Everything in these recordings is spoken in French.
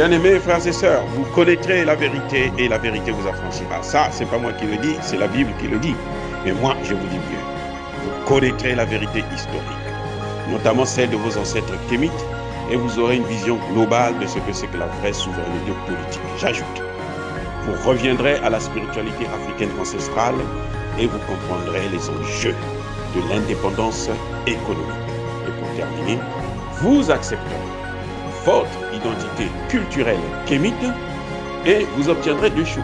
Bien-aimés frères et sœurs, vous connaîtrez la vérité et la vérité vous affranchira. Ça, c'est pas moi qui le dis, c'est la Bible qui le dit. Mais moi, je vous dis mieux. Vous connaîtrez la vérité historique, notamment celle de vos ancêtres kémites, et vous aurez une vision globale de ce que c'est que la vraie souveraineté politique. J'ajoute, vous reviendrez à la spiritualité africaine ancestrale et vous comprendrez les enjeux de l'indépendance économique. Et pour terminer, vous accepterez votre identité culturelle kémite et vous obtiendrez deux choses.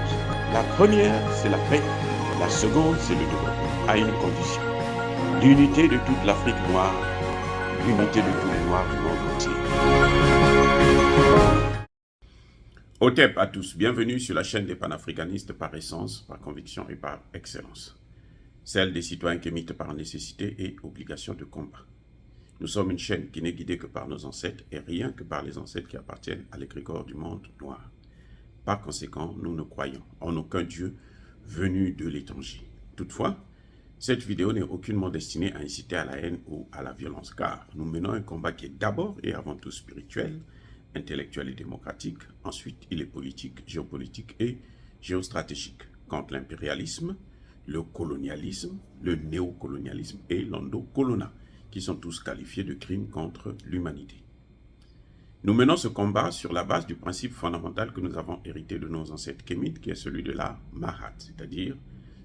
La première, c'est la paix. La seconde, c'est le développement, à une condition. L'unité de toute l'Afrique noire, l'unité de tous les Noirs du monde entier. Otep à tous, bienvenue sur la chaîne des panafricanistes par essence, par conviction et par excellence. Celle des citoyens kémites par nécessité et obligation de combat. Nous sommes une chaîne qui n'est guidée que par nos ancêtres et rien que par les ancêtres qui appartiennent à l'égrégore du monde noir. Par conséquent, nous ne croyons en aucun Dieu venu de l'étranger. Toutefois, cette vidéo n'est aucunement destinée à inciter à la haine ou à la violence, car nous menons un combat qui est d'abord et avant tout spirituel, intellectuel et démocratique. Ensuite, il est politique, géopolitique et géostratégique contre l'impérialisme, le colonialisme, le néocolonialisme et l'endocolonat, qui sont tous qualifiés de crimes contre l'humanité. Nous menons ce combat sur la base du principe fondamental que nous avons hérité de nos ancêtres kémites, qui est celui de la Mahat, c'est-à-dire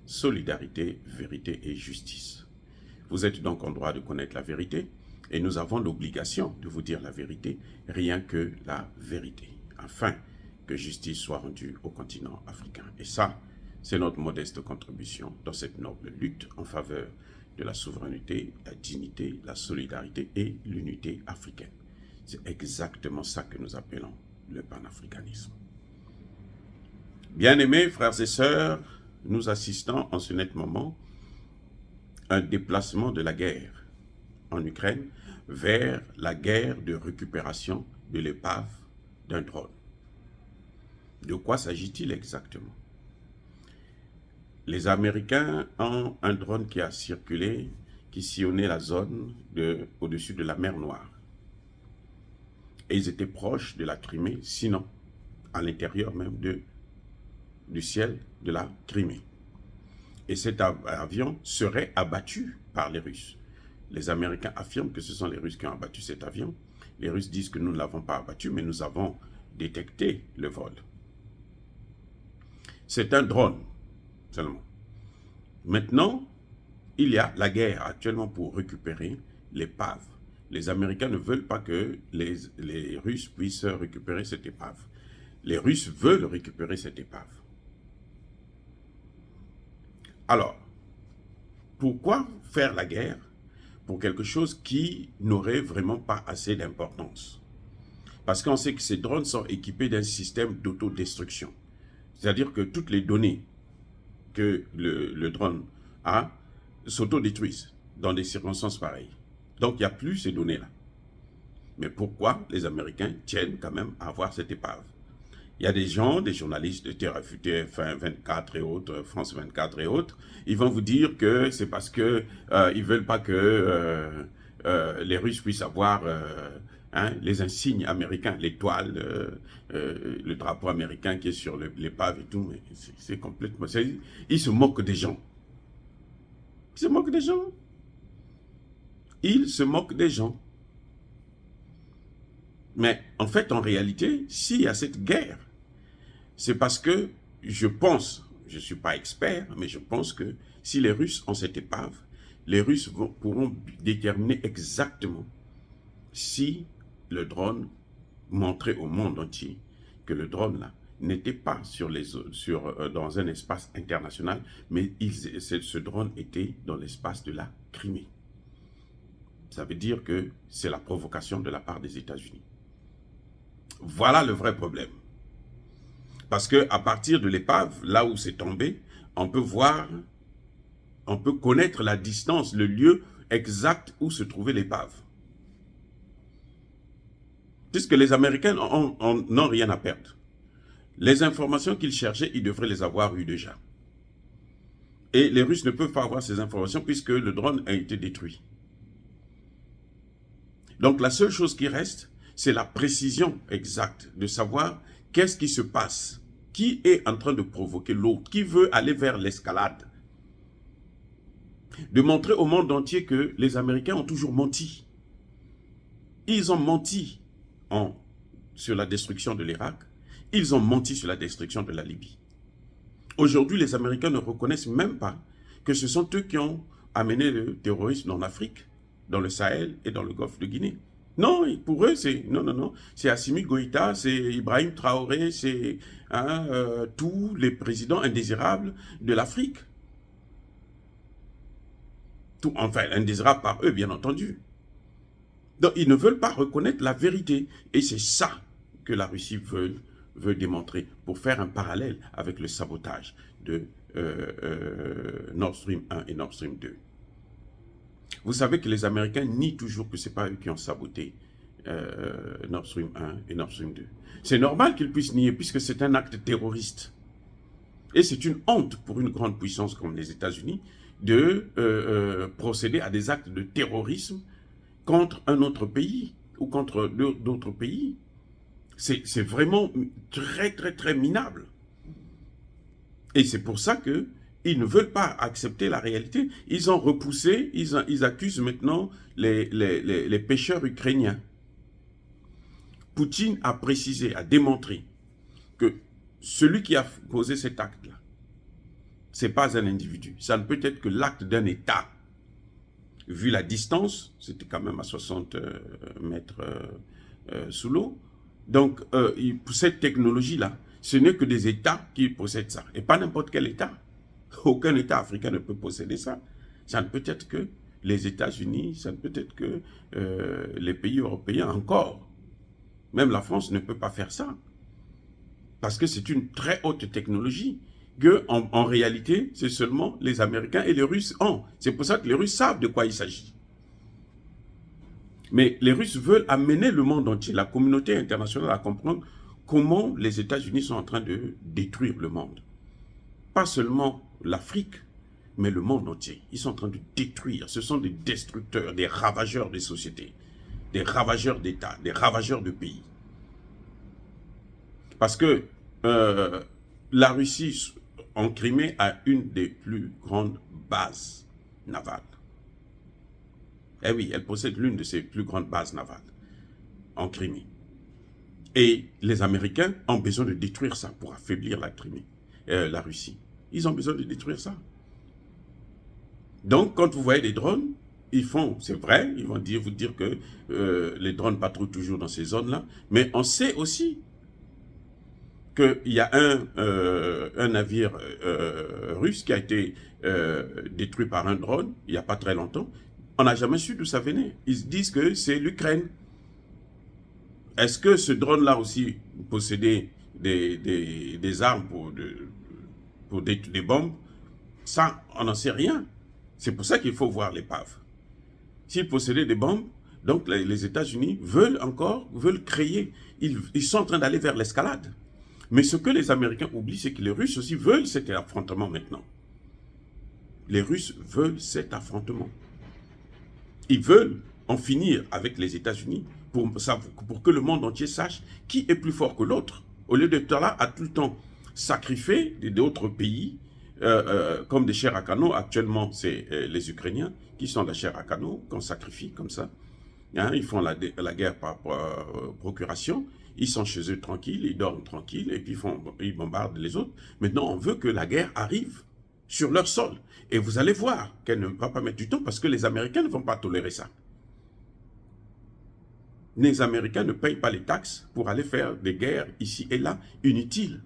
solidarité, vérité et justice. Vous êtes donc en droit de connaître la vérité, et nous avons l'obligation de vous dire la vérité, rien que la vérité, afin que justice soit rendue au continent africain. Et ça, c'est notre modeste contribution dans cette noble lutte en faveur de la souveraineté, la dignité, la solidarité et l'unité africaine. C'est exactement ça que nous appelons le panafricanisme. Bien-aimés frères et sœurs, nous assistons en ce net moment à un déplacement de la guerre en Ukraine vers la guerre de récupération de l'épave d'un drone. De quoi s'agit-il exactement? Les Américains ont un drone qui a circulé, qui sillonnait la zone au-dessus de la mer Noire. Et ils étaient proches de la Crimée, sinon à l'intérieur même du ciel de la Crimée. Et cet avion serait abattu par les Russes. Les Américains affirment que ce sont les Russes qui ont abattu cet avion. Les Russes disent que nous ne l'avons pas abattu, mais nous avons détecté le vol. C'est un drone seulement. Maintenant, il y a la guerre actuellement pour récupérer l'épave. Les Américains ne veulent pas que les Russes puissent récupérer cette épave. Les Russes veulent récupérer cette épave. Alors, pourquoi faire la guerre pour quelque chose qui n'aurait vraiment pas assez d'importance? Parce qu'on sait que ces drones sont équipés d'un système d'autodestruction. C'est-à-dire que toutes les données que le drone a s'autodétruisent dans des circonstances pareilles. Donc, il n'y a plus ces données-là. Mais pourquoi les Américains tiennent quand même à avoir cette épave? Il y a des gens, des journalistes de TF1 24 et autres, France 24 et autres, ils vont vous dire que c'est parce que ils veulent pas que les Russes puissent avoir les insignes américains, l'étoile, le drapeau américain qui est sur l'épave et tout. Mais c'est complètement... Ils se moquent des gens. Ils se moquent des gens. Ils se moquent des gens. Mais en fait, en réalité, s'il y a cette guerre, c'est parce que je pense, je ne suis pas expert, mais je pense que si les Russes ont cette épave, les Russes pourront déterminer exactement si le drone montrait au monde entier que le drone là n'était pas dans un espace international, mais ce drone était dans l'espace de la Crimée. Ça veut dire que c'est la provocation de la part des États-Unis. Voilà le vrai problème. Parce qu'à partir de l'épave, là où c'est tombé, on peut voir, on peut connaître la distance, le lieu exact où se trouvait l'épave. Puisque les Américains n'ont rien à perdre. Les informations qu'ils cherchaient, ils devraient les avoir eues déjà. Et les Russes ne peuvent pas avoir ces informations puisque le drone a été détruit. Donc la seule chose qui reste, c'est la précision exacte de savoir qu'est-ce qui se passe, qui est en train de provoquer l'autre, qui veut aller vers l'escalade. De montrer au monde entier que les Américains ont toujours menti. Ils ont menti sur la destruction de l'Irak, ils ont menti sur la destruction de la Libye. Aujourd'hui, les Américains ne reconnaissent même pas que ce sont eux qui ont amené le terrorisme en Afrique, dans le Sahel et dans le Golfe de Guinée. Non, pour eux, c'est non. C'est Assimi Goïta, c'est Ibrahim Traoré, c'est tous les présidents indésirables de l'Afrique. Enfin, indésirables par eux, bien entendu. Donc, ils ne veulent pas reconnaître la vérité. Et c'est ça que la Russie veut démontrer pour faire un parallèle avec le sabotage de Nord Stream 1 et Nord Stream 2. Vous savez que les Américains nient toujours que ce n'est pas eux qui ont saboté Nord Stream 1 et Nord Stream 2. C'est normal qu'ils puissent nier puisque c'est un acte terroriste. Et c'est une honte pour une grande puissance comme les États-Unis de procéder à des actes de terrorisme contre un autre pays ou contre d'autres pays. C'est vraiment très minable. Et c'est pour ça qu'ils ne veulent pas accepter la réalité. Ils ont repoussé, ils accusent maintenant les pêcheurs ukrainiens. Poutine a précisé, a démontré que celui qui a posé cet acte-là, ce n'est pas un individu. Ça ne peut être que l'acte d'un État. Vu la distance, c'était quand même à 60 mètres sous l'eau. Donc, cette technologie-là, ce n'est que des États qui possèdent ça. Et pas n'importe quel État. Aucun État africain ne peut posséder ça. Ça ne peut être que les États-Unis, ça ne peut être que les pays européens encore. Même la France ne peut pas faire ça. Parce que c'est une très haute technologie que, en réalité, c'est seulement les Américains et les Russes ont. C'est pour ça que les Russes savent de quoi il s'agit. Mais les Russes veulent amener le monde entier, la communauté internationale, à comprendre comment les États-Unis sont en train de détruire le monde. Pas seulement l'Afrique, mais le monde entier. Ils sont en train de détruire. Ce sont des destructeurs, des ravageurs des sociétés, des ravageurs d'États, des ravageurs de pays. Parce que la Russie, en Crimée, a une des plus grandes bases navales. Eh oui, elle possède l'une de ses plus grandes bases navales en Crimée. Et les Américains ont besoin de détruire ça pour affaiblir la Russie. Ils ont besoin de détruire ça. Donc, quand vous voyez des drones, ils font, c'est vrai, ils vont vous dire que les drones patrouillent toujours dans ces zones-là, mais on sait aussi qu'il y a un navire russe qui a été détruit par un drone il n'y a pas très longtemps. On n'a jamais su d'où ça venait. Ils disent que c'est l'Ukraine. Est-ce que ce drone-là aussi possédait des armes pour des bombes? Ça, on n'en sait rien. C'est pour ça qu'il faut voir l'épave. S'ils possédaient des bombes, donc les États-Unis veulent créer. Ils sont en train d'aller vers l'escalade. Mais ce que les Américains oublient, c'est que les Russes aussi veulent cet affrontement maintenant. Les Russes veulent cet affrontement. Ils veulent en finir avec les États-Unis pour que le monde entier sache qui est plus fort que l'autre. Au lieu d'être là à tout le temps sacrifier d'autres pays comme des chairs à canon. Actuellement, c'est les Ukrainiens qui sont la chair à canon, qu'on sacrifie comme ça. Hein, ils font la guerre par procuration. Ils sont chez eux tranquilles, ils dorment tranquilles et puis ils bombardent les autres. Maintenant, on veut que la guerre arrive sur leur sol. Et vous allez voir qu'elle ne va pas mettre du temps parce que les Américains ne vont pas tolérer ça. Les Américains ne payent pas les taxes pour aller faire des guerres ici et là inutiles.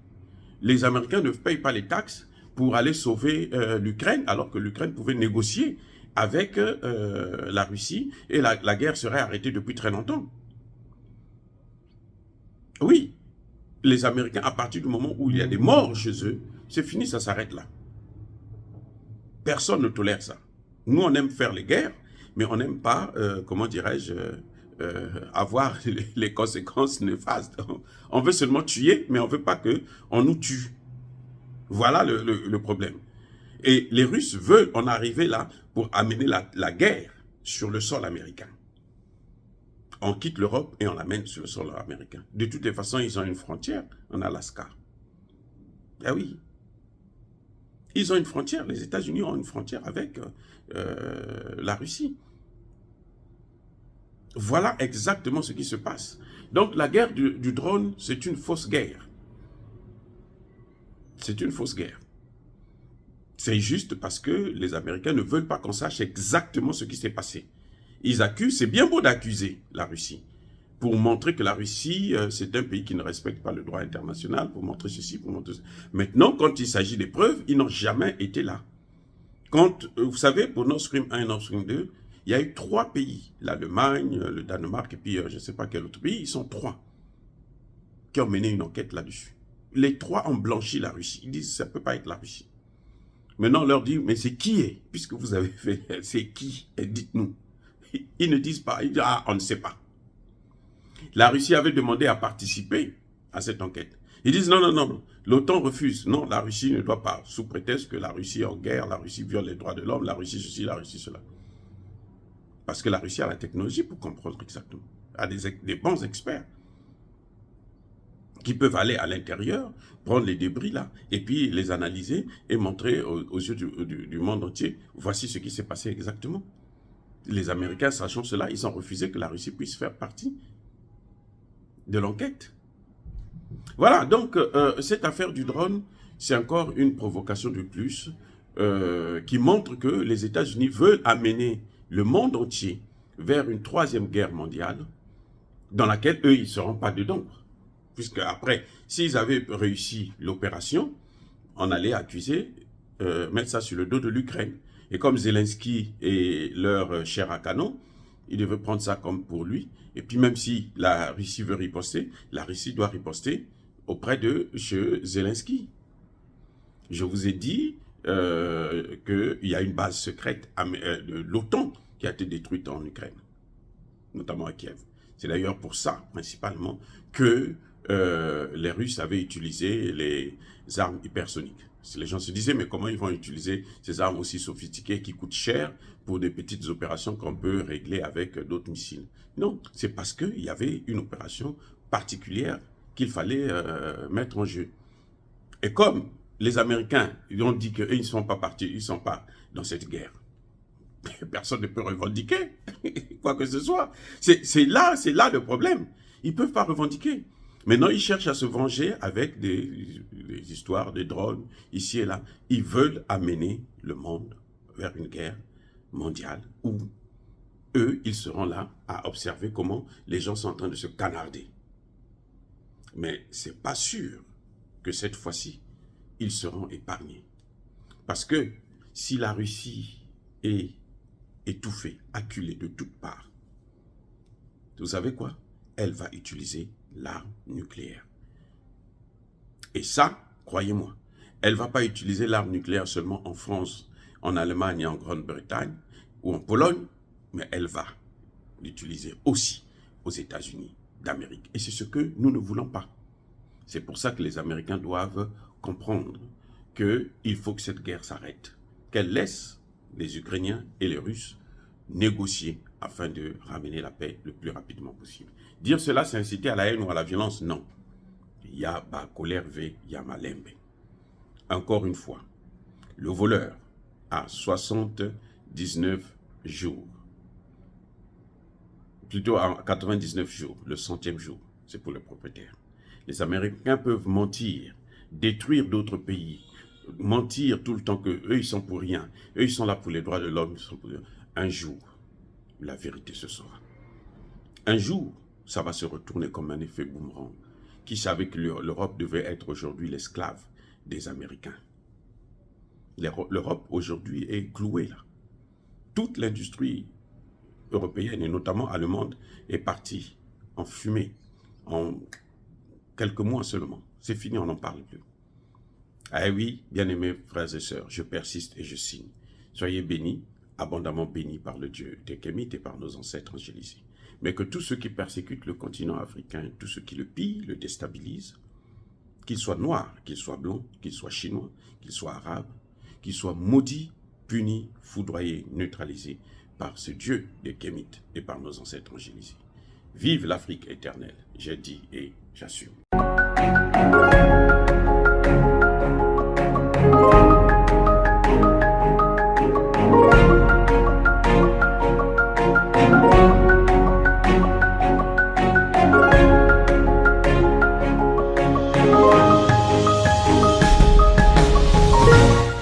Les Américains ne payent pas les taxes pour aller sauver l'Ukraine alors que l'Ukraine pouvait négocier avec la Russie et la guerre serait arrêtée depuis très longtemps. Oui, les Américains, à partir du moment où il y a des morts chez eux, c'est fini, ça s'arrête là. Personne ne tolère ça. Nous, on aime faire les guerres, mais on n'aime pas, comment dirais-je, avoir les conséquences néfastes. On veut seulement tuer, mais on ne veut pas qu'on nous tue. Voilà le problème. Et les Russes veulent en arriver là pour amener la guerre sur le sol américain. On quitte l'Europe et on l'amène sur le sol américain. De toutes les façons, ils ont une frontière en Alaska. Ah oui. Ils ont une frontière, les États-Unis ont une frontière avec la Russie. Voilà exactement ce qui se passe. Donc la guerre du drone, c'est une fausse guerre. C'est une fausse guerre. C'est juste parce que les Américains ne veulent pas qu'on sache exactement ce qui s'est passé. Ils accusent, c'est bien beau d'accuser la Russie, pour montrer que la Russie, c'est un pays qui ne respecte pas le droit international, pour montrer ceci, pour montrer ceci. Maintenant, quand il s'agit des preuves, ils n'ont jamais été là. Quand, vous savez, pour Nord Stream 1 et Nord Stream 2, il y a eu 3 pays, l'Allemagne, le Danemark et puis je ne sais pas quel autre pays, ils sont 3 qui ont mené une enquête là-dessus. Les 3 ont blanchi la Russie. Ils disent ça ne peut pas être la Russie. Maintenant, on leur dit, mais c'est qui est, puisque vous avez fait, c'est qui? Dites-nous. Ils ne disent pas, ils disent, ah, on ne sait pas. La Russie avait demandé à participer à cette enquête. Ils disent, non, non, non, l'OTAN refuse. Non, la Russie ne doit pas, sous prétexte que la Russie est en guerre, la Russie viole les droits de l'homme, la Russie ceci, la Russie cela. Parce que la Russie a la technologie pour comprendre exactement. A des bons experts qui peuvent aller à l'intérieur, prendre les débris là, et puis les analyser et montrer aux yeux du monde entier, voici ce qui s'est passé exactement. Les Américains, sachant cela, ils ont refusé que la Russie puisse faire partie de l'enquête. Voilà, donc cette affaire du drone, c'est encore une provocation de plus qui montre que les États-Unis veulent amener le monde entier vers une 3e guerre mondiale dans laquelle eux, ils ne seront pas dedans. Puisque après, s'ils avaient réussi l'opération, on allait accuser, mettre ça sur le dos de l'Ukraine. Et comme Zelensky est leur chair à canon, il devait prendre ça comme pour lui. Et puis même si la Russie veut riposter, la Russie doit riposter auprès de Zelensky. Je vous ai dit qu'il y a une base secrète de l'OTAN qui a été détruite en Ukraine, notamment à Kiev. C'est d'ailleurs pour ça, principalement, que les Russes avaient utilisé les armes hypersoniques. Les gens se disaient, mais comment ils vont utiliser ces armes aussi sophistiquées qui coûtent cher pour des petites opérations qu'on peut régler avec d'autres missiles? Non, c'est parce qu'il y avait une opération particulière qu'il fallait mettre en jeu. Et comme les Américains ils ont dit qu'eux, ils ne sont pas partis, ils ne sont pas dans cette guerre, personne ne peut revendiquer quoi que ce soit. C'est là le problème. Ils ne peuvent pas revendiquer. Maintenant, ils cherchent à se venger avec des histoires, des drones, ici et là. Ils veulent amener le monde vers une guerre mondiale où eux, ils seront là à observer comment les gens sont en train de se canarder. Mais ce n'est pas sûr que cette fois-ci, ils seront épargnés. Parce que si la Russie est étouffée, acculée de toutes parts, vous savez quoi? Elle va utiliser l'arme nucléaire. Et ça, croyez-moi, elle ne va pas utiliser l'arme nucléaire seulement en France, en Allemagne et en Grande-Bretagne ou en Pologne, mais elle va l'utiliser aussi aux États-Unis d'Amérique. Et c'est ce que nous ne voulons pas. C'est pour ça que les Américains doivent comprendre qu'il faut que cette guerre s'arrête, qu'elle laisse les Ukrainiens et les Russes négocier afin de ramener la paix le plus rapidement possible. Dire cela, c'est inciter à la haine ou à la violence? Non. Il y a colère V, il y a Malembe. Encore une fois, le voleur a 79 jours. Plutôt à 99 jours, le 100e jour, c'est pour le propriétaire. Les Américains peuvent mentir, détruire d'autres pays, mentir tout le temps qu'eux, ils sont pour rien. Eux, ils sont là pour les droits de l'homme. Un jour, la vérité se saura. Un jour, ça va se retourner comme un effet boomerang. Qui savait que l'Europe devait être aujourd'hui l'esclave des Américains? L'Europe aujourd'hui est clouée là. Toute l'industrie européenne et notamment allemande est partie en fumée en quelques mois seulement. C'est fini, on n'en parle plus. Ah oui, bien-aimés frères et sœurs, je persiste et je signe. Soyez bénis, abondamment bénis par le Dieu des Kémites et par nos ancêtres angélisés. Mais que tous ceux qui persécutent le continent africain, tous ceux qui le pillent, le déstabilisent, qu'ils soient noirs, qu'ils soient blancs, qu'ils soient chinois, qu'ils soient arabes, qu'ils soient maudits, punis, foudroyés, neutralisés par ce Dieu des Kémites et par nos ancêtres angélisés. Vive l'Afrique éternelle, j'ai dit et j'assume.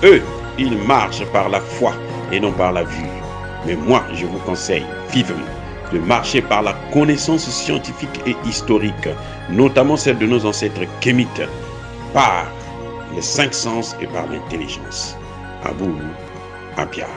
Eux, ils marchent par la foi et non par la vue. Mais moi, je vous conseille vivement de marcher par la connaissance scientifique et historique, notamment celle de nos ancêtres kémites, par les 5 sens et par l'intelligence. Abou Abia.